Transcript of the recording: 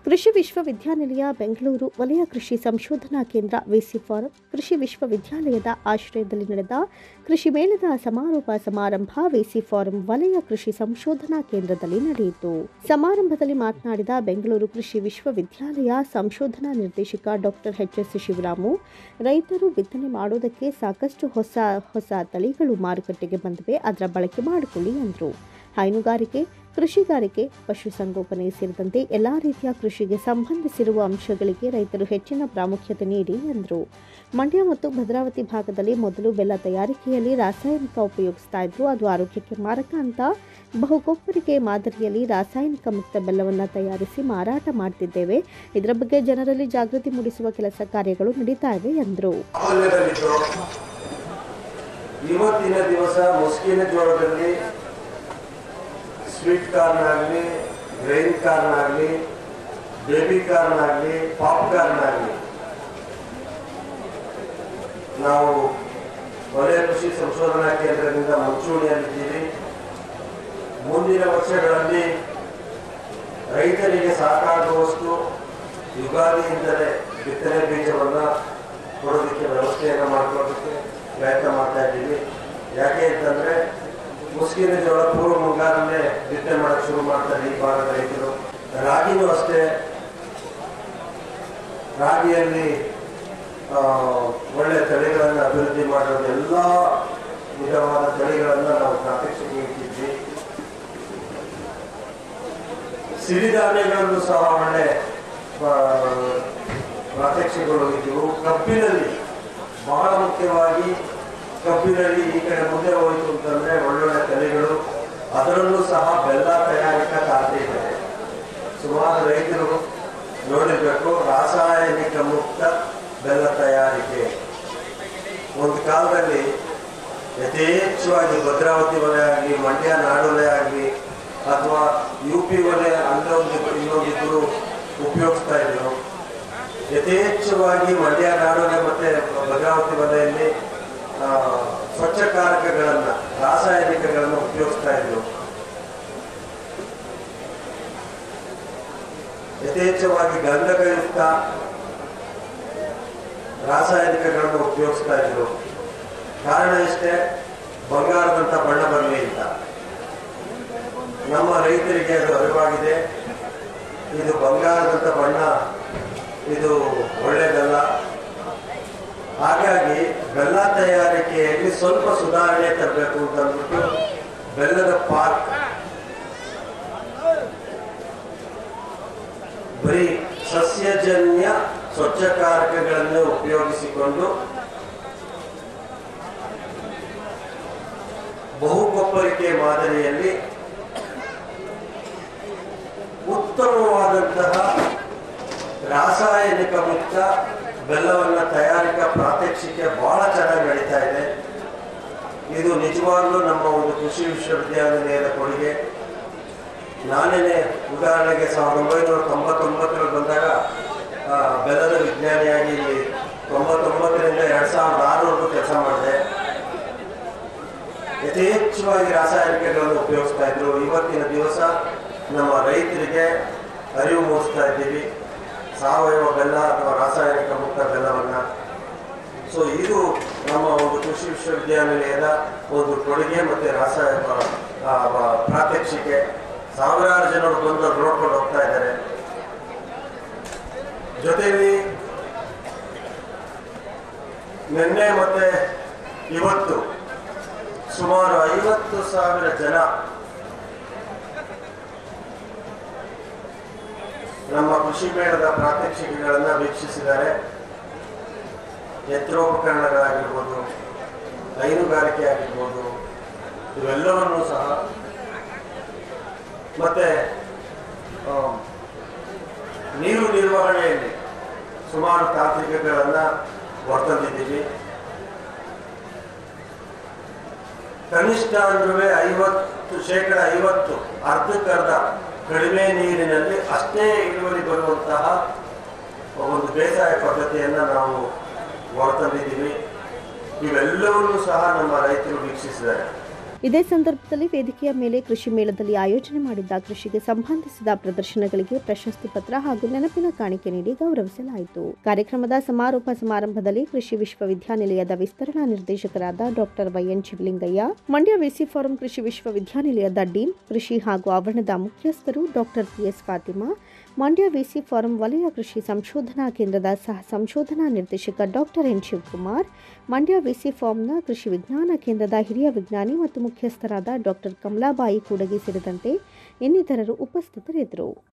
ಕೃಷಿ ವಿಶ್ವವಿದ್ಯಾನಿಲಯ ಬೆಂಗಳೂರು ವಲಯ ಕೃಷಿ ಸಂಶೋಧನಾ ಕೇಂದ್ರ ವಿಸಿ ಫಾರಂ ಕೃಷಿ ವಿಶ್ವವಿದ್ಯಾಲಯದ ಆಶ್ರಯದಲ್ಲಿ ನಡೆದ ಕೃಷಿ ಮೇಳದ ಸಮಾರೋಪ ಸಮಾರಂಭ ವಿಸಿ ಫಾರಂ ವಲಯ ಕೃಷಿ ಸಂಶೋಧನಾ ಕೇಂದ್ರದಲ್ಲಿ ನಡೆಯಿತು. ಸಮಾರಂಭದಲ್ಲಿ ಮಾತನಾಡಿದ ಬೆಂಗಳೂರು ಕೃಷಿ ವಿಶ್ವವಿದ್ಯಾಲಯ ಸಂಶೋಧನಾ ನಿರ್ದೇಶಕ ಡಾಕ್ಟರ್ ಎಚ್.ಎಸ್. ಶಿವರಾಮು, ರೈತರು ಬಿತ್ತನೆ ಮಾಡುವುದಕ್ಕೆ ಸಾಕಷ್ಟು ಹೊಸ ತಳಿಗಳು ಮಾರುಕಟ್ಟೆಗೆ ಬಂದಿವೆ, ಅದರ ಬಳಕೆ ಮಾಡಿಕೊಳ್ಳಿ ಎಂದರು. ಹೈನುಗಾರಿಕೆ, ಕೃಷಿಗಾರಿಕೆ, ಪಶುಸಂಗೋಪನೆ ಸೇರಿದಂತೆ ಎಲ್ಲಾ ರೀತಿಯ ಕೃಷಿಗೆ ಸಂಬಂಧಿಸಿರುವ ಅಂಶಗಳಿಗೆ ರೈತರು ಹೆಚ್ಚಿನ ಪ್ರಾಮುಖ್ಯತೆ ನೀಡಿ ಎಂದರು. ಮಂಡ್ಯ ಮತ್ತು ಭದ್ರಾವತಿ ಭಾಗದಲ್ಲಿ ಮೊದಲು ಬೆಲ್ಲ ತಯಾರಿಕೆಯಲ್ಲಿ ರಾಸಾಯನಿಕ ಉಪಯೋಗಿಸ್ತಾ ಇದ್ರು, ಅದು ಆರೋಗ್ಯಕ್ಕೆ ಮಾರಕ ಅಂತ ಬಹುಗೊಬ್ಬರಿಗೆ ಮಾದರಿಯಲ್ಲಿ ರಾಸಾಯನಿಕ ಮುಕ್ತ ಬೆಲ್ಲವನ್ನು ತಯಾರಿಸಿ ಮಾರಾಟ ಮಾಡ್ತಿದ್ದೇವೆ. ಇದರ ಬಗ್ಗೆ ಜನರಲ್ಲಿ ಜಾಗೃತಿ ಮೂಡಿಸುವ ಕೆಲಸ ಕಾರ್ಯಗಳು ನಡೀತಾ ಇವೆ ಎಂದರು. ಇವತ್ತಿನ ದಿವಸ ಮುಸ್ಕಿನ ಜೋಳದಲ್ಲಿ ಸ್ವೀಟ್ ಕಾರ್ನ್ ಆಗಲಿ, ಗ್ರೈನ್ ಕಾರ್ನ್ ಆಗಲಿ, ಬೇಬಿ ಕಾರ್ನ್ ಆಗಲಿ, ಪಾಪ್ ಕಾರ್ನ್ ಆಗಲಿ, ನಾವು ವಲಯ ಕೃಷಿ ಸಂಶೋಧನಾ ಕೇಂದ್ರದಿಂದ ಮುಂಚೂಣಿಯಲ್ಲಿದ್ದೀವಿ. ಮುಂದಿನ ವರ್ಷಗಳಲ್ಲಿ ರೈತರಿಗೆ ಸಾಕಾಗುವಷ್ಟು ಯುಗಾದಿಯಿಂದಲೇ ಬಿತ್ತನೆ ಬೀಜವನ್ನು ಕೊಡೋದಕ್ಕೆ ವ್ಯವಸ್ಥೆಯನ್ನು ಮಾಡ್ಕೊಳ್ಳೋದಕ್ಕೆ ಪ್ರಯತ್ನ ಮಾಡ್ತಾ ಇದ್ದೀವಿ. ಯಾಕೆ ಅಂತಂದರೆ ಮುಸ್ಕಿನ ಜೋಳ ಪೂರ್ವ ಮುಂಗಾರಲ್ಲೇ ಬಿತ್ತನೆ ಮಾಡೋಕ್ಕೆ ಶುರು ಮಾಡ್ತಾರೆ ಈ ಭಾಗದ ರೈತರು. ರಾಗಿನೂ ಅಷ್ಟೇ, ರಾಗಿಯಲ್ಲಿ ಒಳ್ಳೆಯ ತಳಿಗಳನ್ನು ಅಭಿವೃದ್ಧಿ ಮಾಡೋದು, ಎಲ್ಲ ವಿಧವಾದ ತಳಿಗಳನ್ನು ನಾವು ಪ್ರಾತ್ಯಕ್ಷಿಕೆ ಇಟ್ಟಿದ್ವಿ. ಸಿರಿಧಾನ್ಯಗಳನ್ನು ಸಹ ಒಳ್ಳೆ ಪ್ರಾತ್ಯಕ್ಷಿಕೆಗಳು ಇದ್ದವು. ಕಬ್ಬಿನಲ್ಲಿ ಬಹಳ ಮುಖ್ಯವಾಗಿ ಕಬ್ಬಿನಲ್ಲಿ ಈ ಕಡೆ ಮುಂದೆ ಹೋಯಿತು ಅಂತಂದರೆ ಒಳ್ಳೊಳ್ಳೆ ತಳಿಗಳು, ಅದರಲ್ಲೂ ಸಹ ಬೆಲ್ಲ ತಯಾರಿಕಾ ಖಾತೆ ಇದೆ. ಸುಮಾರು ರೈತರು ನೋಡಿರಬೇಕು, ರಾಸಾಯನಿಕ ಮುಕ್ತ ಬೆಲ್ಲ ತಯಾರಿಕೆ. ಒಂದು ಕಾಲದಲ್ಲಿ ಯಥೇಚ್ಛವಾಗಿ ಭದ್ರಾವತಿ ವಲಯ ಆಗಲಿ, ಮಂಡ್ಯ ನಾಡೊಲೆ ಆಗಲಿ, ಅಥವಾ UP ವಲಯ ಇನ್ನೊಂದಿಬ್ಬರು ಉಪಯೋಗಿಸ್ತಾ ಇದ್ರು. ಯಥೇಚ್ಛವಾಗಿ ಮಂಡ್ಯ ನಾಡೊಲೆ ಮತ್ತು ಭದ್ರಾವತಿ ವಲಯಲ್ಲಿ ಸ್ವಚ್ಛಕಾರಕಗಳನ್ನು, ರಾಸಾಯನಿಕಗಳನ್ನು ಉಪಯೋಗಿಸ್ತಾ ಇದ್ರು. ಯಥೇಚ್ಛವಾಗಿ ಗಂಧಕಯುಕ್ತ ರಾಸಾಯನಿಕಗಳನ್ನು ಉಪಯೋಗಿಸ್ತಾ ಇದ್ರು. ಕಾರಣ ಇಷ್ಟೇ, ಬಂಗಾರದಂಥ ಬಣ್ಣ ಬರಲಿ ಅಂತ. ನಮ್ಮ ರೈತರಿಗೆ ಅದು ಅರಿವಾಗಿದೆ, ಇದು ಬಂಗಾರದಂಥ ಬಣ್ಣ, ಇದು ಒಳ್ಳೆಯದಲ್ಲ. ಹಾಗಾಗಿ ಬೆಲ್ಲ ತಯಾರಿಕೆಯಲ್ಲಿ ಸ್ವಲ್ಪ ಸುಧಾರಣೆ ತರಬೇಕು ಅಂತಂದ್ಬಿಟ್ಟು ಬೆಲ್ಲದ ಪಾರ್ಕ್ ಬರೀ ಸಸ್ಯಜನ್ಯ ಸ್ವಚ್ಛಕಾರಕಗಳನ್ನು ಉಪಯೋಗಿಸಿಕೊಂಡು ಬಹುಗೊಬ್ಬರಿಕೆ ಮಾದರಿಯಲ್ಲಿ ಉತ್ತಮವಾದಂತಹ ರಾಸಾಯನಿಕ ಮುಕ್ತ ಬೆಲ್ಲವನ್ನು ತಯಾರಿಕಾ ಪ್ರಾತ್ಯಕ್ಷಿಕೆ ಬಹಳ ಚೆನ್ನಾಗಿ ನಡೀತಾ ಇದೆ. ಇದು ನಿಜವಾಗ್ಲೂ ನಮ್ಮ ಒಂದು ಕೃಷಿ ವಿಶ್ವವಿದ್ಯಾನಿಲಯದ ಕೊಡುಗೆ. ನಾನೇ ಉದಾಹರಣೆಗೆ 1999ರಲ್ಲಿ ಬಂದಾಗ ಬೆಲ್ಲದ ವಿಜ್ಞಾನಿಯಾಗಿ ಇಲ್ಲಿ 99ರಿಂದ 2006ವರೆಗೂ ಕೆಲಸ ಮಾಡಿದೆ. ಯಥೇಚ್ಛವಾಗಿ ರಾಸಾಯನಿಕಗಳನ್ನು ಉಪಯೋಗಿಸ್ತಾ ಇದ್ರು. ಇವತ್ತಿನ ದಿವಸ ನಮ್ಮ ರೈತರಿಗೆ ಅರಿವು ಮೂಡಿಸ್ತಾ ಇದ್ದೀವಿ, ಸಾವಯವ ಬೆಲ್ಲ ಅಥವಾ ರಾಸಾಯನಿಕ ಮುಕ್ತ ಬೆಲ್ಲವನ್ನು. ಸೊ ಇದು ನಮ್ಮ ಒಂದು ಕೃಷಿ ವಿಶ್ವವಿದ್ಯಾನಿಲಯದ ಒಂದು ಕೊಡುಗೆ ಮತ್ತು ರಾಸಾಯನಿಕ ಪ್ರಾತ್ಯಕ್ಷಿಕೆ. ಸಾವಿರಾರು ಜನರು ಬಂದು ನೋಡ್ಕೊಂಡು ಹೋಗ್ತಾ ಇದ್ದಾರೆ. ಜೊತೆಯಲ್ಲಿ ನಿನ್ನೆ ಮತ್ತು ಇವತ್ತು ಸುಮಾರು 50,000 ಜನ ನಮ್ಮ ಕೃಷಿ ಮೇಳದ ಪ್ರಾತ್ಯಕ್ಷಿಕೆಗಳನ್ನು ವೀಕ್ಷಿಸಿದ್ದಾರೆ. ಯಂತ್ರೋಪಕರಣಗಳಾಗಿರ್ಬೋದು, ಹೈನುಗಾರಿಕೆ ಆಗಿರ್ಬೋದು, ಇವೆಲ್ಲವನ್ನೂ ಸಹ, ಮತ್ತು ನೀರು ನಿರ್ವಹಣೆಯಲ್ಲಿ ಸುಮಾರು ತಾಂತ್ರಿಕಗಳನ್ನು ಹೊರತಂದಿದ್ದೀವಿ. ಕನಿಷ್ಠ ಅಂದ್ರೂ 50% ಅರ್ಧಕ್ಕರ್ಧ ಕಡಿಮೆ ನೀರಿನಲ್ಲಿ ಅಷ್ಟೇ ಇಳುವರಿ ಬರುವಂತಹ ಒಂದು ಬೇಸಾಯ ಪದ್ಧತಿಯನ್ನು ನಾವು ಹೊರತಂದಿದ್ದೀವಿ. ಇವೆಲ್ಲವನ್ನೂ ಸಹ ನಮ್ಮ ರೈತರು ವೀಕ್ಷಿಸಿದ್ದಾರೆ. ಇದೇ ಸಂದರ್ಭದಲ್ಲಿ ವೇದಿಕೆಯ ಮೇಲೆ ಕೃಷಿ ಮೇಳದಲ್ಲಿ ಆಯೋಜನೆ ಮಾಡಿದ್ದ ಕೃಷಿಗೆ ಸಂಬಂಧಿಸಿದ ಪ್ರದರ್ಶನಗಳಿಗೆ ಪ್ರಶಸ್ತಿ ಪತ್ರ ಹಾಗೂ ನೆನಪಿನ ಕಾಣಿಕೆ ನೀಡಿ ಗೌರವಿಸಲಾಯಿತು. ಕಾರ್ಯಕ್ರಮದ ಸಮಾರೋಪ ಸಮಾರಂಭದಲ್ಲಿ ಕೃಷಿ ವಿಶ್ವವಿದ್ಯಾನಿಲಯದ ವಿಸ್ತರಣಾ ನಿರ್ದೇಶಕರಾದ doctor Y N Shivalingaiah, Mandya VC farm ಕೃಷಿ ವಿಶ್ವವಿದ್ಯಾನಿಲಯದ ಡೀನ್, ಕೃಷಿ ಹಾಗೂ ಆವರಣದ ಮುಖ್ಯಸ್ಥರು doctor P S Fathima, Mandya VC farm ವಲಯ ಕೃಷಿ ಸಂಶೋಧನಾ ಕೇಂದ್ರದ ಸಹ ಸಂಶೋಧನಾ ನಿರ್ದೇಶಕ doctor N Shivakumar, Mandya VC ಫಾರ್ಮ್ನ ಕೃಷಿ ವಿಜ್ಞಾನ ಕೇಂದ್ರದ ಹಿರಿಯ ವಿಜ್ಞಾನಿ ಮತ್ತು ಮುಖ್ಯಸ್ಥರಾದ ಡಾಕ್ಟರ್ ಕಮಲಾಬಾಯಿ ಕೂಡಗಿ ಸೇರಿದಂತೆ ಇನ್ನಿತರರು ಉಪಸ್ಥಿತರಿದ್ದರು.